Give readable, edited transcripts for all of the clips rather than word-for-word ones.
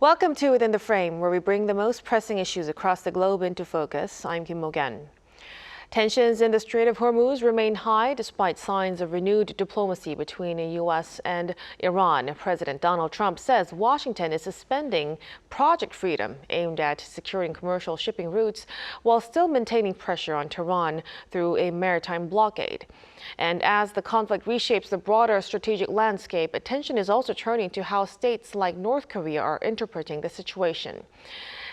Welcome to Within the Frame, where we bring the most pressing issues across the globe into focus. I'm Kim Mok-yeon. Tensions in the Strait of Hormuz remain high despite signs of renewed diplomacy between the U.S. and Iran. President Donald Trump says Washington is suspending Project Freedom aimed at securing commercial shipping routes while still maintaining pressure on Tehran through a maritime blockade. And as the conflict reshapes the broader strategic landscape, attention is also turning to how states like North Korea are interpreting the situation.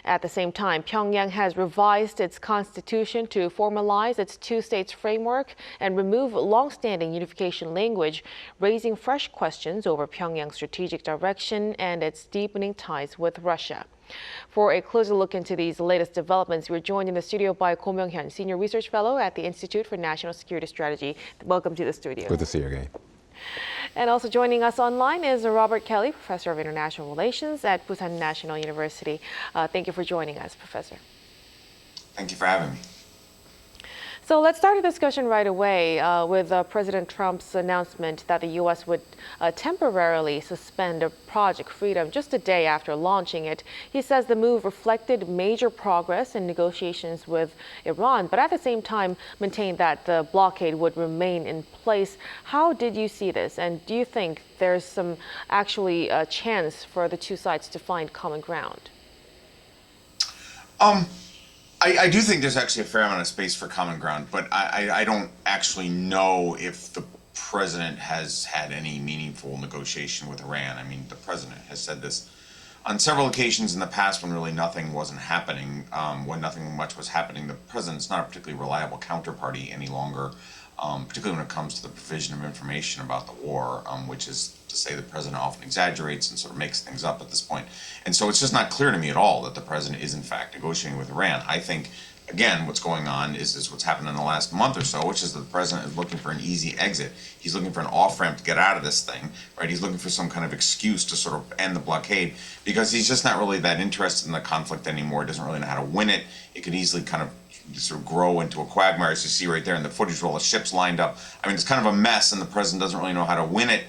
At the same time, Pyongyang has revised its constitution to formalize its two-states framework and remove long-standing unification language, raising fresh questions over Pyongyang's strategic direction and its deepening ties with Russia. For a closer look into these latest developments, we're joined in the studio by Kim Mok-yeon, Senior Research Fellow at the Institute for National Security Strategy. Welcome to the studio. Good to see you again. And also joining us online is Robert Kelly, Professor of International Relations at Busan National University. Thank you for joining us, Professor. Thank you for having me. So let's start the discussion right away with President Trump's announcement that the U.S. would temporarily suspend Project Freedom just a day after launching it. He says the move reflected major progress in negotiations with Iran, but at the same time maintained that the blockade would remain in place. How did you see this? And do you think there's some actually chance for the two sides to find common ground? I do think there's actually a fair amount of space for common ground, but I don't actually know if the president has had any meaningful negotiation with Iran. I mean, the president has said this on several occasions in the past when really nothing wasn't happening, when nothing much was happening. The president's not a particularly reliable counterparty any longer, particularly when it comes to the provision of information about the war, which is to say the president often exaggerates and sort of makes things up at this point. And so it's just not clear to me at all that the president is in fact negotiating with Iran. I think, again, what's going on is what's happened in the last month or so, which is that the president is looking for an easy exit. He's looking for an off-ramp to get out of this thing, right? He's looking for some kind of excuse to sort of end the blockade because he's just not really that interested in the conflict anymore. Doesn't really know how to win it. It could easily kind of sort of grow into a quagmire, as you see right there in the footage where all the ships lined up. I mean, it's kind of a mess, and the president doesn't really know how to win it,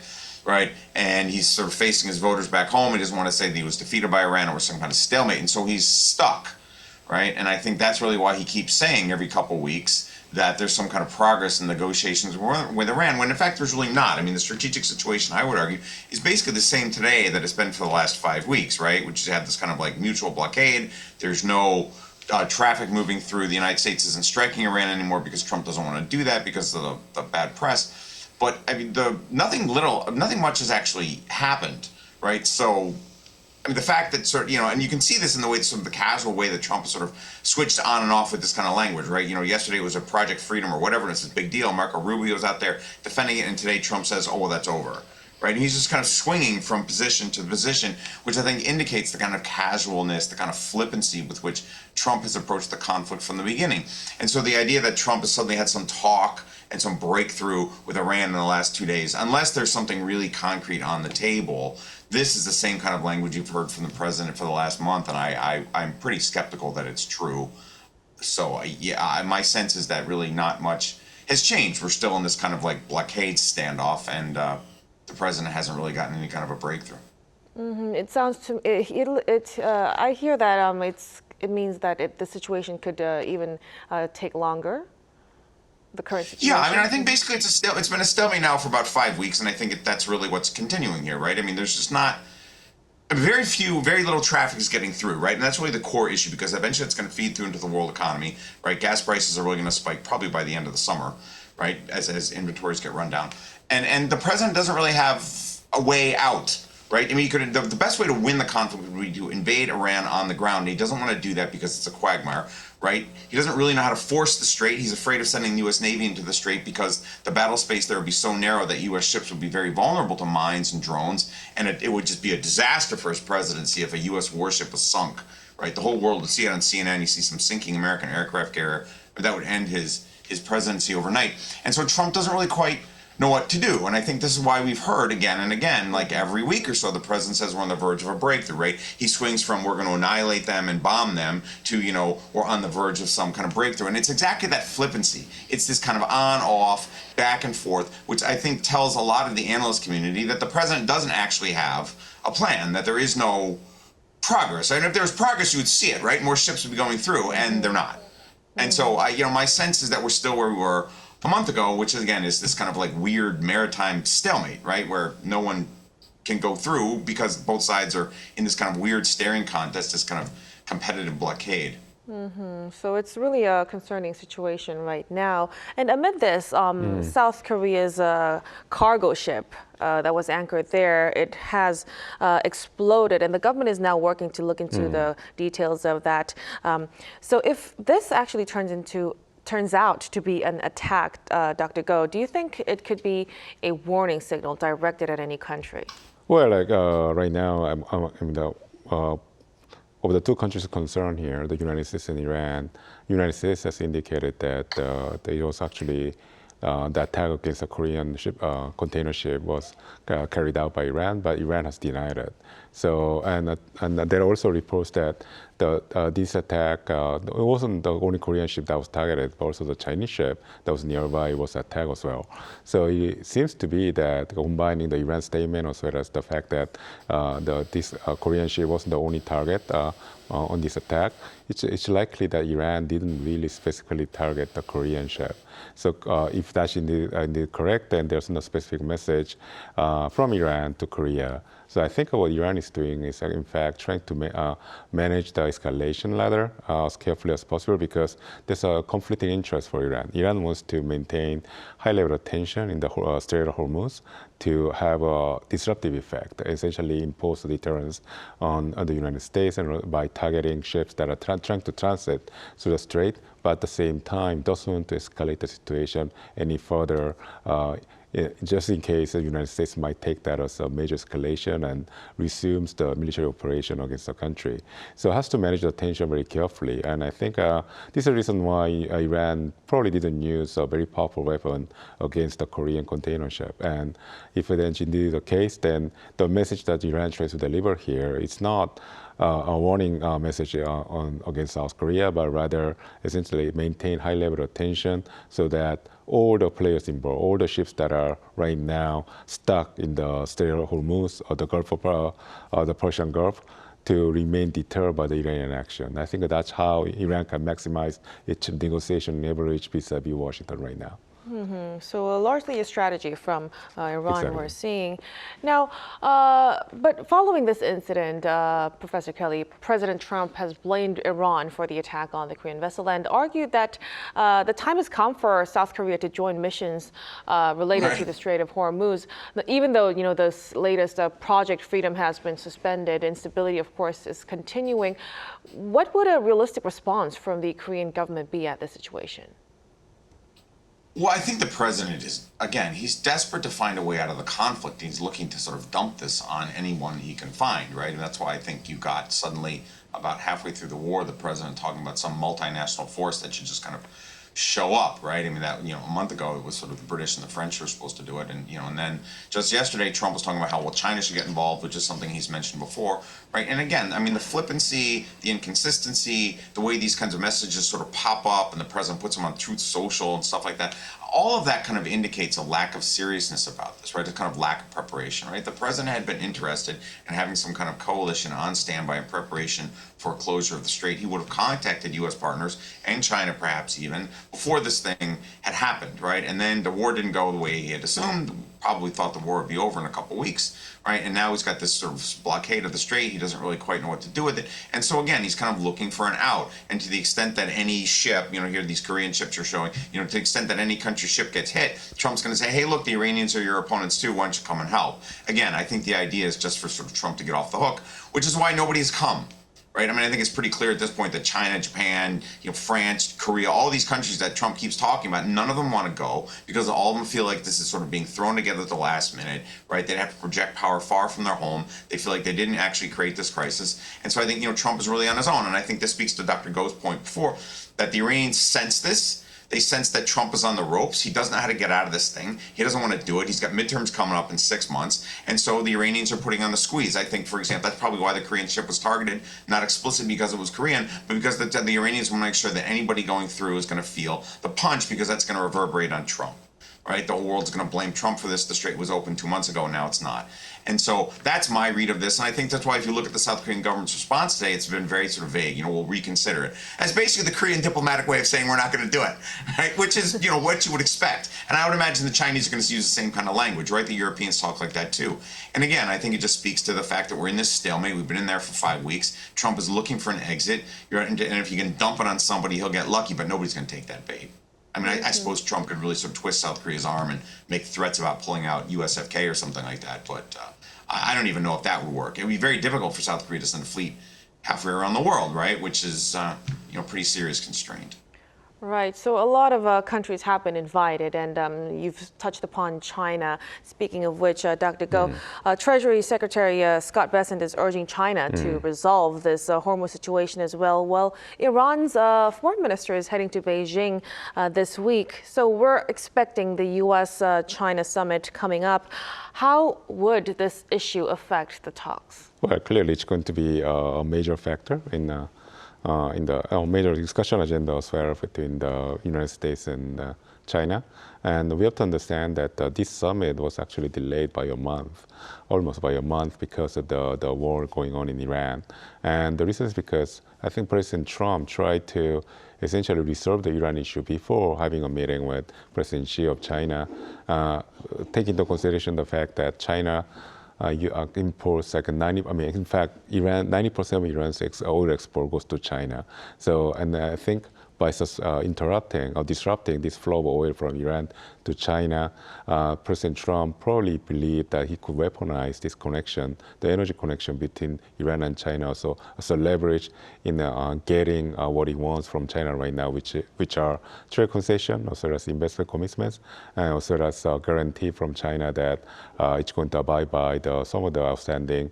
right? And he's sort of facing his voters back home. He doesn't want to say that he was defeated by Iran or some kind of stalemate, and so he's stuck, right? And I think that's really why he keeps saying every couple weeks that there's some kind of progress in negotiations with Iran, when in fact there's really not. I mean, the strategic situation, I would argue, is basically the same today that it's been for the last 5 weeks, right? Which has had this kind of like mutual blockade. There's no traffic moving through. The United States isn't striking Iran anymore because Trump doesn't want to do that because of the bad press. But I mean, nothing much has actually happened, right? So, I mean, the fact that sort of, and you can see this in the way, sort of the casual way that Trump sort of switched on and off with this kind of language, right? Yesterday it was a Project Freedom or whatever, and it's this big deal. Marco Rubio's out there defending it, and today Trump says, oh, well, that's over. Right? And he's just kind of swinging from position to position, which I think indicates the kind of casualness, the kind of flippancy with which Trump has approached the conflict from the beginning. And so the idea that Trump has suddenly had some talk and some breakthrough with Iran in the last 2 days, unless there's something really concrete on the table, this is the same kind of language you've heard from the president for the last month, and I'm pretty skeptical that it's true. So, my sense is that really not much has changed. We're still in this kind of like blockade standoff, and the president hasn't really gotten any kind of a breakthrough. Mm-hmm. It sounds to I hear that it means that the situation could even take longer. The current situation. Yeah, I mean, I think basically it's been a stalemate now for about 5 weeks, and I think that's really what's continuing here, right? I mean, there's just not very little traffic is getting through, right? And that's really the core issue, because eventually it's going to feed through into the world economy, right? Gas prices are really going to spike probably by the end of the summer, right? As inventories get run down. And the president doesn't really have a way out, right? I mean, the best way to win the conflict would be to invade Iran on the ground. And he doesn't want to do that because it's a quagmire, right? He doesn't really know how to force the strait. He's afraid of sending the U.S. Navy into the strait because the battle space there would be so narrow that U.S. ships would be very vulnerable to mines and drones. And it would just be a disaster for his presidency if a U.S. warship was sunk, right? The whole world would see it on CNN. You see some sinking American aircraft carrier, but that would end his presidency overnight. And so Trump doesn't really quite know what to do. And I think this is why we've heard again and again, like every week or so, the president says we're on the verge of a breakthrough, right? He swings from we're going to annihilate them and bomb them to, we're on the verge of some kind of breakthrough. And it's exactly that flippancy. It's this kind of on, off, back and forth, which I think tells a lot of the analyst community that the president doesn't actually have a plan, that there is no progress. And if there was progress, you would see it, right? More ships would be going through, and they're not. And so, my sense is that we're still where we were a month ago, which again is this kind of like weird maritime stalemate, right? Where no one can go through because both sides are in this kind of weird staring contest, this kind of competitive blockade. So it's really a concerning situation right now. And amid this, South Korea's cargo ship that was anchored there, it has exploded, and the government is now working to look into the details of that. So if this actually turns out to be an attack, Dr. Go, do you think it could be a warning signal directed at any country? Well, right now, of the two countries concerned here, the United States and Iran, United States has indicated that it was actually the attack against a Korean ship, container ship was carried out by Iran, but Iran has denied it. So, and there are also reports that this attack, it wasn't the only Korean ship that was targeted, but also the Chinese ship that was nearby was attacked as well. So it seems to be that combining the Iran statement as well as the fact that this Korean ship wasn't the only target on this attack, it's likely that Iran didn't really specifically target the Korean ship. So if that's indeed correct, then there's no specific message from Iran to Korea. So I think what Iran is doing is, in fact, trying to manage the escalation ladder as carefully as possible, because there's a conflicting interest for Iran. Iran wants to maintain high level of tension in the Strait of Hormuz to have a disruptive effect, essentially impose deterrence on the United States and by targeting ships that are trying to transit through the strait, but at the same time doesn't want to escalate the situation any further, just in case the United States might take that as a major escalation and resumes the military operation against the country. So it has to manage the tension very carefully. And I think this is the reason why Iran probably didn't use a very powerful weapon against the Korean container ship. And if that's indeed the case, then the message that Iran tries to deliver here, it's not a warning message against South Korea, but rather essentially maintain high level of tension so that all the players involved, all the ships that are right now stuck in the Strait of Hormuz or the Gulf of the Persian Gulf, to remain deterred by the Iranian action. I think that's how Iran can maximize its negotiation leverage vis-a-vis Washington right now. So largely a strategy from Iran, Exactly. we're seeing. Now, but following this incident, Professor Kelly, President Trump has blamed Iran for the attack on the Korean vessel and argued that the time has come for South Korea to join missions related to the Strait of Hormuz. Even though, this latest Project Freedom has been suspended, instability, of course, is continuing. What would a realistic response from the Korean government be at this situation? Well, I think the president is, again, he's desperate to find a way out of the conflict. He's looking to sort of dump this on anyone he can find, right? And that's why I think you got suddenly, about halfway through the war, the president talking about some multinational force that should just kind of show up, right? I mean, that, a month ago, it was sort of the British and the French were supposed to do it. And then just yesterday, Trump was talking about how, well, China should get involved, which is something he's mentioned before, right? And again, I mean, the flippancy, the inconsistency, the way these kinds of messages sort of pop up and the president puts them on Truth Social and stuff like that, all of that kind of indicates a lack of seriousness about this, right? A kind of lack of preparation, right? The president had been interested in having some kind of coalition on standby in preparation for a closure of the strait. He would have contacted U.S. partners and China perhaps even before this thing had happened, right? And then the war didn't go the way he had assumed, probably thought the war would be over in a couple of weeks, right? And now he's got this sort of blockade of the strait. He doesn't really quite know what to do with it. And so again, he's kind of looking for an out. And to the extent that any ship, here these Korean ships are showing, to the extent that any country ship gets hit, Trump's going to say, hey, look, the Iranians are your opponents too. Why don't you come and help? Again, I think the idea is just for sort of Trump to get off the hook, which is why nobody's come. Right? I mean, I think it's pretty clear at this point that China, Japan, France, Korea, all these countries that Trump keeps talking about, none of them want to go because all of them feel like this is sort of being thrown together at the last minute, right? They'd have to project power far from their home. They feel like they didn't actually create this crisis. And so I think, Trump is really on his own. And I think this speaks to Dr. Go's point before, that the Iranians sense this. They sense that Trump is on the ropes. He doesn't know how to get out of this thing. He doesn't want to do it. He's got midterms coming up in 6 months. And so the Iranians are putting on the squeeze. I think, for example, that's probably why the Korean ship was targeted, not explicitly because it was Korean, but because the Iranians want to make sure that anybody going through is going to feel the punch because that's going to reverberate on Trump. right? The whole world's going to blame Trump for this. The strait was open 2 months ago, now it's not. And so that's my read of this. And I think that's why if you look at the South Korean government's response today, it's been very sort of vague. We'll reconsider it. That's basically the Korean diplomatic way of saying we're not going to do it, right? Which is, what you would expect. And I would imagine the Chinese are going to use the same kind of language, right? The Europeans talk like that too. And again, I think it just speaks to the fact that we're in this stalemate. We've been in there for 5 weeks. Trump is looking for an exit. And if you can dump it on somebody, he'll get lucky, but nobody's going to take that bait. I mean, I suppose Trump could really sort of twist South Korea's arm and make threats about pulling out USFK or something like that. But I don't even know if that would work. It would be very difficult for South Korea to send a fleet halfway around the world, right? Which is, pretty serious constraint. Right. So a lot of countries have been invited, and you've touched upon China. Speaking of which, Dr. Go, Treasury Secretary Scott Bessent is urging China to resolve this Hormuz situation as well. Well, Iran's foreign minister is heading to Beijing this week. So we're expecting the U.S.-China summit coming up. How would this issue affect the talks? Well, clearly it's going to be a major factor in the major discussion agenda as well between the United States and China. And we have to understand that this summit was actually delayed by a month, almost by a month, because of the war going on in Iran. And the reason is because I think President Trump tried to essentially resolve the Iran issue before having a meeting with President Xi of China, taking into consideration the fact that China imports like 90. I mean, in fact, 90% of Iran's oil export goes to China. So, and I think by interrupting or disrupting this flow of oil from Iran to China, President Trump probably believed that he could weaponize this connection, the energy connection between Iran and China, so leverage in getting what he wants from China right now, which are trade concession, as well as investment commitments, and as well as guarantee from China that it's going to abide by some of the outstanding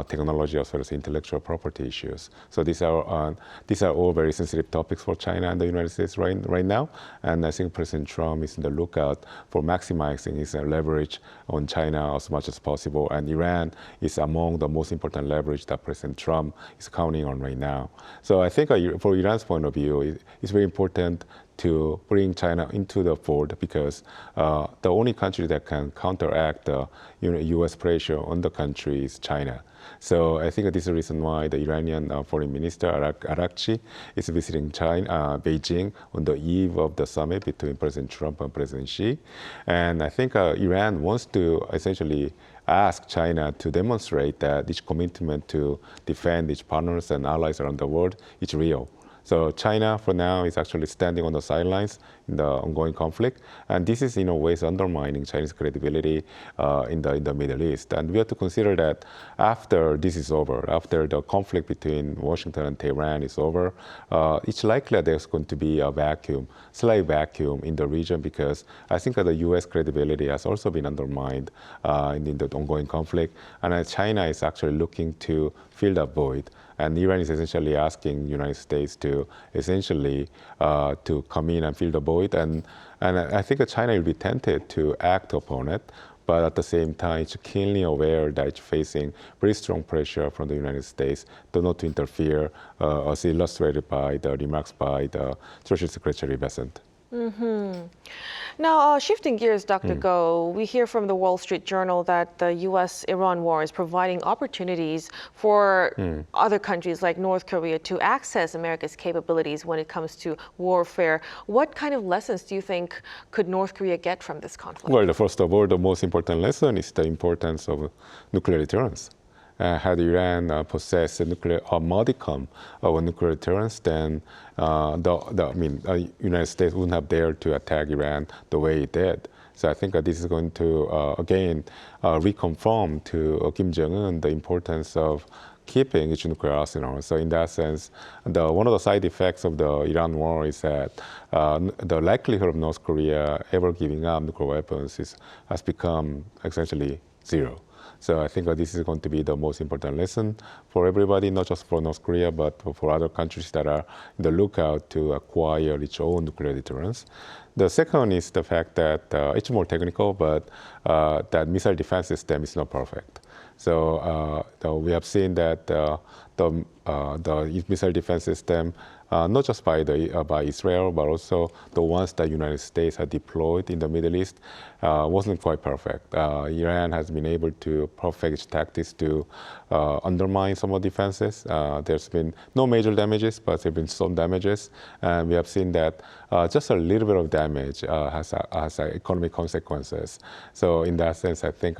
technology as well as intellectual property issues. So these are all very sensitive topics for China and the United States right now, and I think President Trump is in the lookout for maximizing his leverage on China as much as possible, and Iran is among the most important leverage that President Trump is counting on right now. So I think for Iran's point of view, it's very important to bring China into the fold, because the only country that can counteract the U.S. pressure on the country is China. So I think this is the reason why the Iranian Foreign Minister Arakchi is visiting Beijing on the eve of the summit between President Trump and President Xi. And I think Iran wants to essentially ask China to demonstrate that its commitment to defend its partners and allies around the world is real. So China, for now, is actually standing on the sidelines in the ongoing conflict, and this is in a way undermining Chinese credibility in the Middle East. And we have to consider that after this is over, after the conflict between Washington and Tehran is over, it's likely that there's going to be a slight vacuum in the region, because I think that the U.S. credibility has also been undermined in the ongoing conflict, and China is actually looking to fill that void. And Iran is essentially asking the United States to essentially to come in and fill the void. And I think that China will be tempted to act upon it, but at the same time, it's keenly aware that it's facing very strong pressure from the United States not to interfere, as illustrated by the remarks by the Treasury Secretary Bessent. Now, shifting gears, Dr. Go, we hear from the Wall Street Journal that the U.S.-Iran war is providing opportunities for other countries like North Korea to access America's capabilities when it comes to warfare. What kind of lessons do you think could North Korea get from this conflict? Well, first of all, the most important lesson is the importance of nuclear deterrence. Had Iran possessed a modicum of a nuclear deterrence, then the United States wouldn't have dared to attack Iran the way it did. So I think this is going to, again, reconfirm to Kim Jong-un the importance of keeping its nuclear arsenal. So in that sense, one of the side effects of the Iran war is that the likelihood of North Korea ever giving up nuclear weapons has become essentially zero. So I think this is going to be the most important lesson for everybody, not just for North Korea, but for other countries that are in the lookout to acquire its own nuclear deterrence. The second is the fact that it's more technical, but that missile defense system is not perfect. So we have seen that the missile defense system not just by Israel, but also the ones that United States had deployed in the Middle East, wasn't quite perfect. Iran has been able to perfect its tactics to undermine some of the defenses. There's been no major damages, but there have been some damages. And we have seen that just a little bit of damage has economic consequences. So in that sense, I think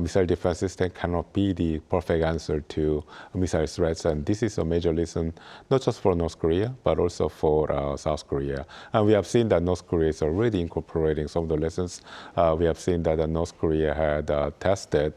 missile defense system cannot be the perfect answer to missile threats. And this is a major lesson, not just for North Korea, but also for South Korea. And we have seen that North Korea is already incorporating some of the lessons. We have seen that North Korea had tested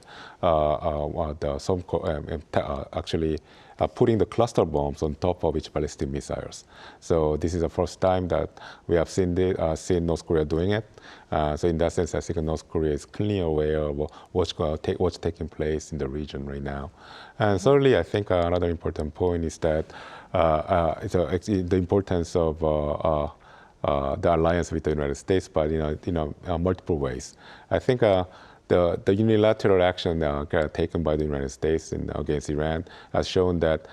putting the cluster bombs on top of each ballistic missiles. So this is the first time that we have seen North Korea doing it. So in that sense, I think North Korea is clearly aware of what's taking place in the region right now. And thirdly, I think another important point is that the importance of the alliance with the United States, but in multiple ways. I think the unilateral action taken by the United States against Iran has shown that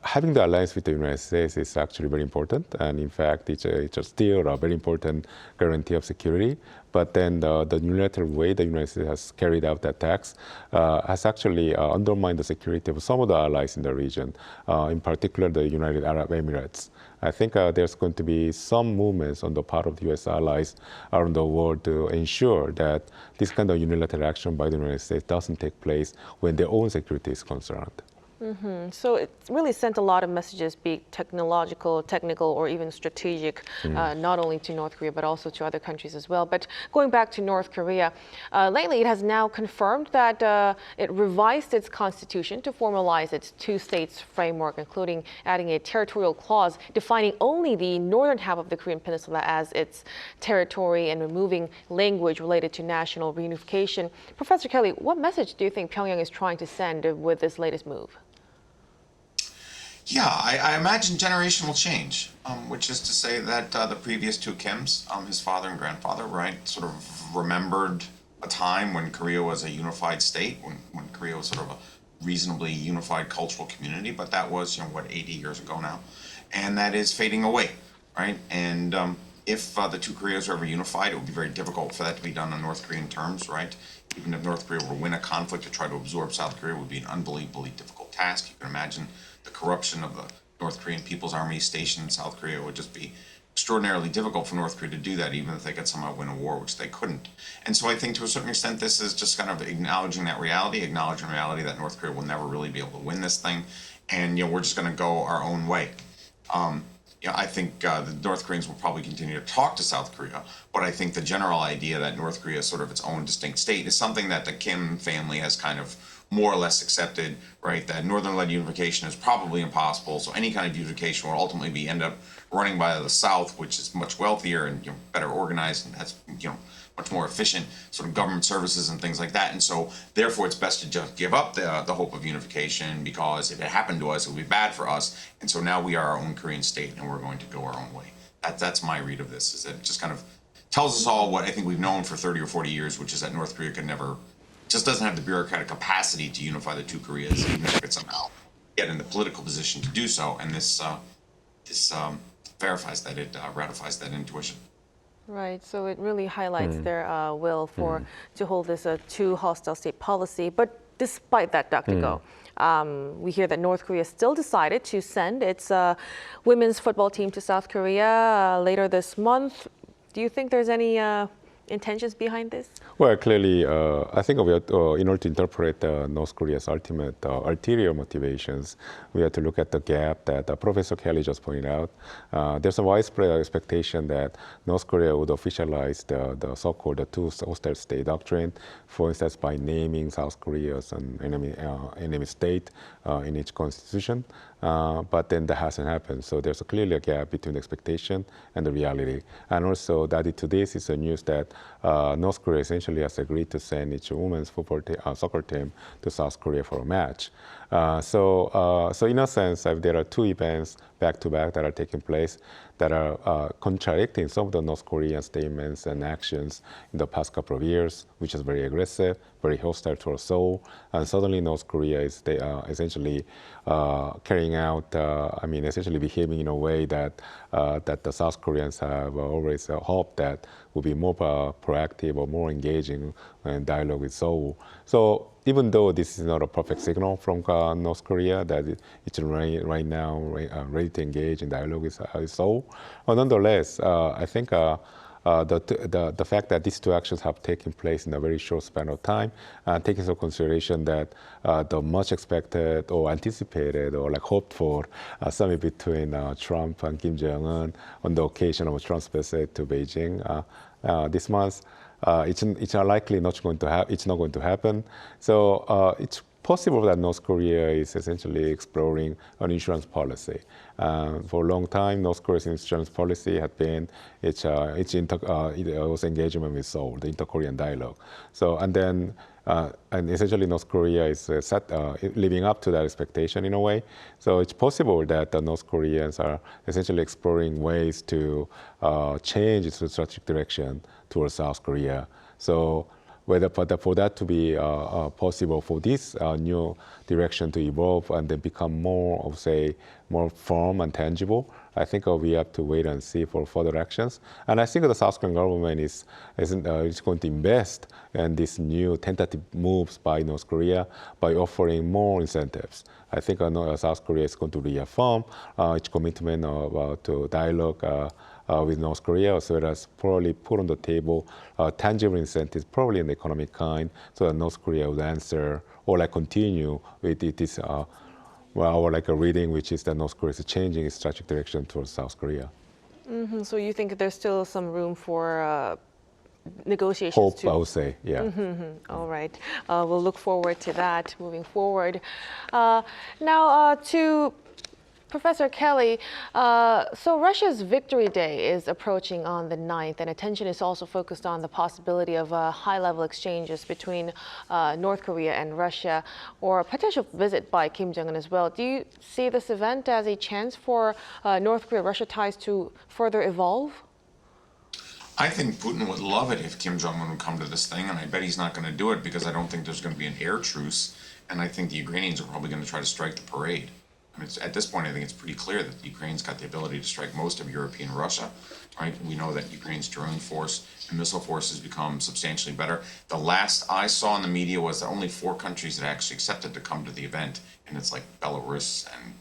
having the alliance with the United States is actually very important. And in fact, it's still a very important guarantee of security. But then the unilateral way the United States has carried out the attacks has actually undermined the security of some of the allies in the region, in particular the United Arab Emirates. I think there's going to be some movements on the part of the U.S. allies around the world to ensure that this kind of unilateral action by the United States doesn't take place when their own security is concerned. So it really sent a lot of messages, be it technological, technical, or even strategic, not only to North Korea, but also to other countries as well. But going back to North Korea, lately it has now confirmed that it revised its constitution to formalize its two-states framework, including adding a territorial clause defining only the northern half of the Korean peninsula as its territory and removing language related to national reunification. Professor Kelly, what message do you think Pyongyang is trying to send with this latest move? Yeah, I imagine generational change, which is to say that the previous two Kims, his father and grandfather, right, sort of remembered a time when Korea was a unified state, when Korea was sort of a reasonably unified cultural community, but that was, 80 years ago now, and that is fading away, right? And if the two Koreas are ever unified, it would be very difficult for that to be done on North Korean terms, right? Even if North Korea were to win a conflict to try to absorb South Korea, it would be an unbelievably difficult task. You can imagine the corruption of the North Korean People's Army stationed in South Korea. It would just be extraordinarily difficult for North Korea to do that, even if they could somehow win a war, which they couldn't. And so I think to a certain extent, this is just kind of acknowledging that reality, acknowledging reality that North Korea will never really be able to win this thing. And, we're just going to go our own way. I think the North Koreans will probably continue to talk to South Korea, but I think the general idea that North Korea is sort of its own distinct state is something that the Kim family has kind of more or less accepted, right? That northern-led unification is probably impossible, so any kind of unification will ultimately end up running by the South, which is much wealthier and better organized and has much more efficient sort of government services and things like that. And so therefore it's best to just give up the hope of unification, because if it happened to us, it would be bad for us. And so now we are our own Korean state and we're going to go our own way. That's my read of this, is that it just kind of tells us all what I think we've known for 30 or 40 years, which is that North Korea just doesn't have the bureaucratic capacity to unify the two Koreas, even if it could somehow get in the political position to do so. And this verifies that, it ratifies that intuition. Right, so it really highlights their will to hold this a two hostile state policy. But despite that, Dr. Go, we hear that North Korea still decided to send its women's football team to South Korea later this month. Do you think there's any intentions behind this? Well, clearly, I think in order to interpret North Korea's ulterior motivations, we have to look at the gap that Professor Kelly just pointed out. There's a widespread expectation that North Korea would officialize the so-called two hostile state doctrine, for instance, by naming South Korea as an enemy state in its constitution. But then that hasn't happened. So there's clearly a gap between expectation and the reality. And also, added to this is the news that North Korea essentially has agreed to send its women's soccer team to South Korea for a match. So in a sense, there are two events back-to-back that are taking place that are contradicting some of the North Korean statements and actions in the past couple of years, which is very aggressive, very hostile towards Seoul. And suddenly North Korea is essentially carrying out, essentially behaving in a way that the South Koreans have always hoped that will be more proactive or more engaging in dialogue with Seoul. So even though this is not a perfect signal from North Korea that it's right now ready to engage in dialogue with Seoul, nonetheless, I think the fact that these two actions have taken place in a very short span of time, taking into consideration that the much expected or anticipated or like hoped for summit between Trump and Kim Jong-un on the occasion of Trump's visit to Beijing this month, it's likely not going to happen. So it's possible that North Korea is essentially exploring an insurance policy. For a long time, North Korea's insurance policy had been its engagement with Seoul, the inter-Korean dialogue. So and essentially North Korea is living up to that expectation in a way. So it's possible that the North Koreans are essentially exploring ways to change its strategic direction towards South Korea. So for that to be possible, for this new direction to evolve and then become more firm and tangible, I think we have to wait and see for further actions. And I think the South Korean government is going to invest in these new tentative moves by North Korea by offering more incentives. I think South Korea is going to reaffirm its commitment to dialogue with North Korea, as well as probably put on the table tangible incentives, probably in the economic kind, so that North Korea would answer or continue with this, a reading, which is that North Korea is changing its strategic direction towards South Korea. Mm-hmm. So you think there's still some room for negotiations? Hope, I would say, yeah. Mm-hmm. All right. We'll look forward to that moving forward. Now to Professor Kelly, so Russia's Victory Day is approaching on the 9th, and attention is also focused on the possibility of high-level exchanges between North Korea and Russia, or a potential visit by Kim Jong-un as well. Do you see this event as a chance for North Korea-Russia ties to further evolve? I think Putin would love it if Kim Jong-un would come to this thing, and I bet he's not going to do it because I don't think there's going to be an air truce, and I think the Ukrainians are probably going to try to strike the parade. I mean, at this point, I think it's pretty clear that Ukraine's got the ability to strike most of European Russia, right? We know that Ukraine's drone force and missile force has become substantially better. The last I saw in the media was that only 4 countries had actually accepted to come to the event, and it's like Belarus and,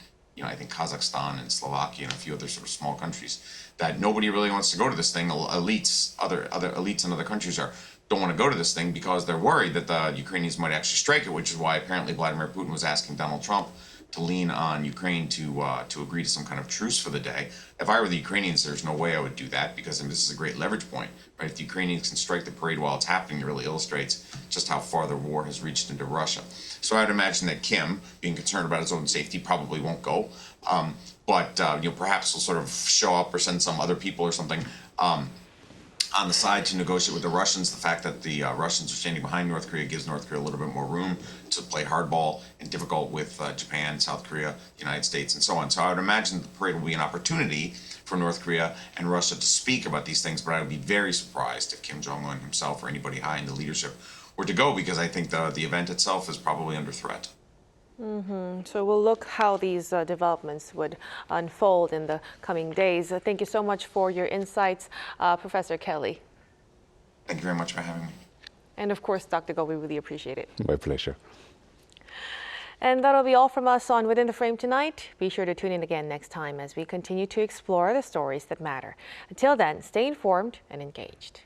I think Kazakhstan and Slovakia and a few other sort of small countries, that nobody really wants to go to this thing. Other elites in other countries don't want to go to this thing because they're worried that the Ukrainians might actually strike it, which is why apparently Vladimir Putin was asking Donald Trump to lean on Ukraine to agree to some kind of truce for the day. If I were the Ukrainians, there's no way I would do that because this is a great leverage point, right? If the Ukrainians can strike the parade while it's happening, it really illustrates just how far the war has reached into Russia. So I'd imagine that Kim, being concerned about his own safety, probably won't go. But perhaps he'll sort of show up or send some other people or something on the side to negotiate with the Russians. The fact that the Russians are standing behind North Korea gives North Korea a little bit more room to play hardball and difficult with Japan, South Korea, United States, and so on. So I would imagine the parade will be an opportunity for North Korea and Russia to speak about these things, but I would be very surprised if Kim Jong-un himself or anybody high in the leadership were to go, because I think the event itself is probably under threat. Mm-hmm. So we'll look how these developments would unfold in the coming days. Thank you so much for your insights, Professor Kelly. Thank you very much for having me. And of course, Dr. Go, we really appreciate it. My pleasure. And that'll be all from us on Within the Frame tonight. Be sure to tune in again next time as we continue to explore the stories that matter. Until then, stay informed and engaged.